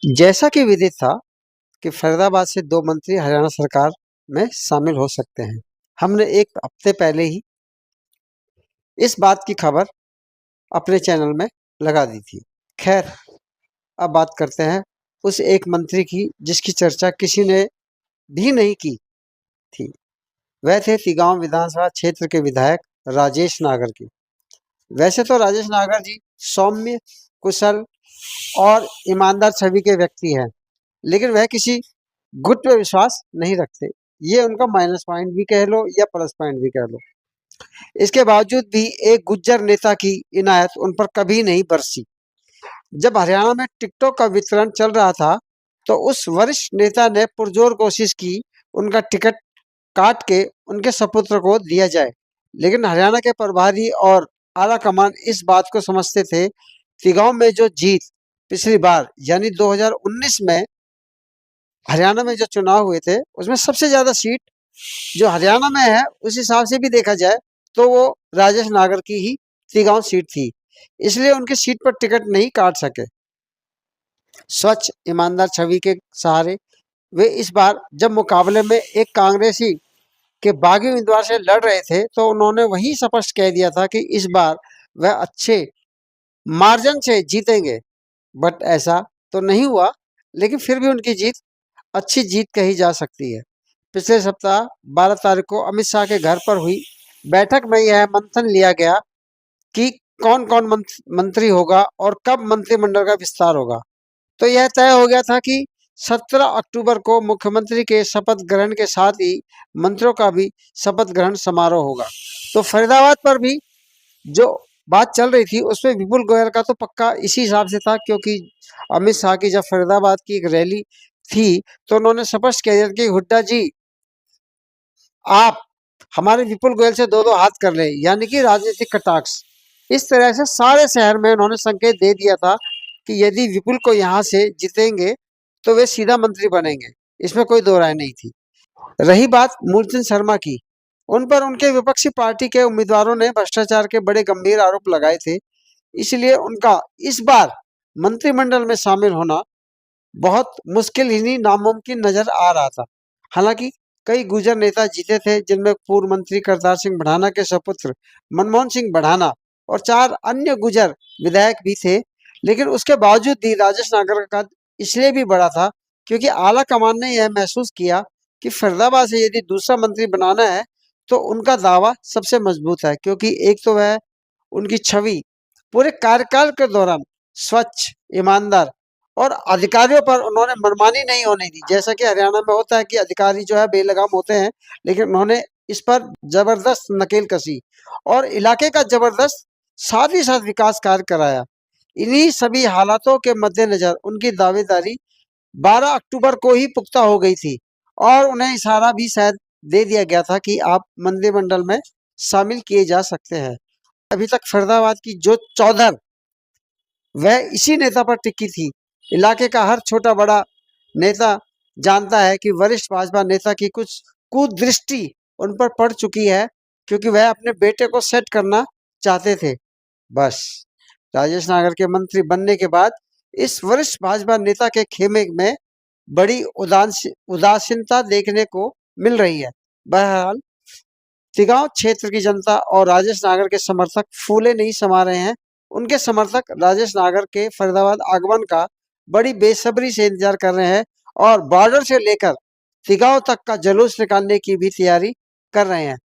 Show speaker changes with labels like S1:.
S1: जैसा कि विदित था कि फरीदाबाद से 2 मंत्री हरियाणा सरकार में शामिल हो सकते हैं। हमने 1 हफ्ते पहले ही इस बात की खबर अपने चैनल में लगा दी थी। खैर, अब बात करते हैं उस एक मंत्री की जिसकी चर्चा किसी ने भी नहीं की थी। वह थे तिगांव विधानसभा क्षेत्र के विधायक राजेश नागर की। वैसे तो राजेश नागर जी सौम्य, कुशल और ईमानदार छवि के व्यक्ति हैं, लेकिन वह किसी गुट पे विश्वास नहीं रखते। ये उनका माइनस पॉइंट भी कह लो या प्लस पॉइंट भी कह लो। इसके बावजूद भी एक गुज्जर नेता की इनायत उन पर कभी नहीं बरसी। जब हरियाणा में टिकटों का वितरण चल रहा था, तो उस वरिष्ठ नेता ने पुरजोर कोशिश की उनका टिकट काट के उनके सपुत्र को दिया जाए, लेकिन हरियाणा के प्रभारी और आला कमान इस बात को समझते थे। तिगांव में जो जीत पिछली बार यानी 2019 में हरियाणा में जो चुनाव हुए थे, उसमें सबसे ज्यादा सीट जो हरियाणा में है उस हिसाब से भी देखा जाए तो वो राजेश नागर की ही तिगांव सीट थी। इसलिए उनकी सीट पर टिकट नहीं काट सके। स्वच्छ ईमानदार छवि के सहारे वे इस बार जब मुकाबले में एक कांग्रेसी के बागी उम्मीदवार से लड़ रहे थे, तो उन्होंने वही स्पष्ट कह दिया था कि इस बार वह अच्छे मार्जिन से जीतेंगे। बट ऐसा तो नहीं हुआ, लेकिन फिर भी उनकी जीत अच्छी जीत कही जा सकती है। पिछले सप्ताह 12 तारीख को अमित शाह के घर पर हुई बैठक में यह मंथन लिया गया कि कौन कौन मंत्री होगा और कब मंत्रिमंडल का विस्तार होगा। तो यह तय हो गया था कि 17 अक्टूबर को मुख्यमंत्री के शपथ ग्रहण के साथ ही मंत्रियों का भी शपथ ग्रहण समारोह होगा। तो फरीदाबाद पर भी जो बात चल रही थी उसमें विपुल गोयल का तो पक्का इसी हिसाब से था, क्योंकि अमित शाह की जब फरीदाबाद की एक रैली थी तो उन्होंने स्पष्ट कह दिया कि हुड्डा जी आप हमारे विपुल गोयल से 2-2 हाथ कर लें, यानी कि राजनीतिक कटाक्ष। इस तरह से सारे शहर में उन्होंने संकेत दे दिया था कि यदि विपुल को यहाँ से जीतेंगे तो वे सीधा मंत्री बनेंगे। इसमें कोई दो राय नहीं थी। रही बात मूलचंद शर्मा की, उन पर उनके विपक्षी पार्टी के उम्मीदवारों ने भ्रष्टाचार के बड़े गंभीर आरोप लगाए थे। इसलिए उनका इस बार मंत्रिमंडल में शामिल होना बहुत मुश्किल ही नहीं नामुमकिन नजर आ रहा था। हालांकि कई गुर्जर नेता जीते थे, जिनमें पूर्व मंत्री करतार सिंह बढ़ाना के सपुत्र मनमोहन सिंह बढ़ाना और 4 अन्य गुर्जर विधायक भी थे। लेकिन उसके बावजूद भी राजेश नागर का कद इसलिए भी बड़ा था क्योंकि आला कमान ने यह महसूस किया कि फरीदाबाद से यदि दूसरा मंत्री बनाना है तो उनका दावा सबसे मजबूत है, क्योंकि एक तो वह उनकी छवि पूरे कार्यकाल के दौरान स्वच्छ, ईमानदार और अधिकारियों पर उन्होंने मनमानी नहीं होने दी। जैसा कि हरियाणा में होता है कि अधिकारी जो है बेलगाम होते हैं, लेकिन उन्होंने इस पर जबरदस्त नकेल कसी और इलाके का जबरदस्त साथ ही साथ विकास कार्य कराया। इन्हीं सभी हालातों के मद्देनजर उनकी दावेदारी 12 अक्टूबर को ही पुख्ता हो गई थी और उन्हें इशारा भी शायद दे दिया गया था कि आप मंत्रिमंडल में शामिल किए जा सकते हैं। अभी तक फरीदाबाद की जो चौधर वह इसी नेता पर टिकी थी। इलाके का हर छोटा बड़ा नेता जानता है कि वरिष्ठ भाजपा नेता की कुछ कुदृष्टि उन पर पड़ चुकी है, क्योंकि वह अपने बेटे को सेट करना चाहते थे। बस राजेश नागर के मंत्री बनने के बाद इस वरिष्ठ भाजपा नेता के खेमे में बड़ी उदासीनता देखने को मिल रही है। बहरहाल तिगांव क्षेत्र की जनता और राजेश नागर के समर्थक फूले नहीं समा रहे हैं। उनके समर्थक राजेश नागर के फरीदाबाद आगमन का बड़ी बेसब्री से इंतजार कर रहे हैं और बॉर्डर से लेकर तिगांव तक का जुलूस निकालने की भी तैयारी कर रहे हैं।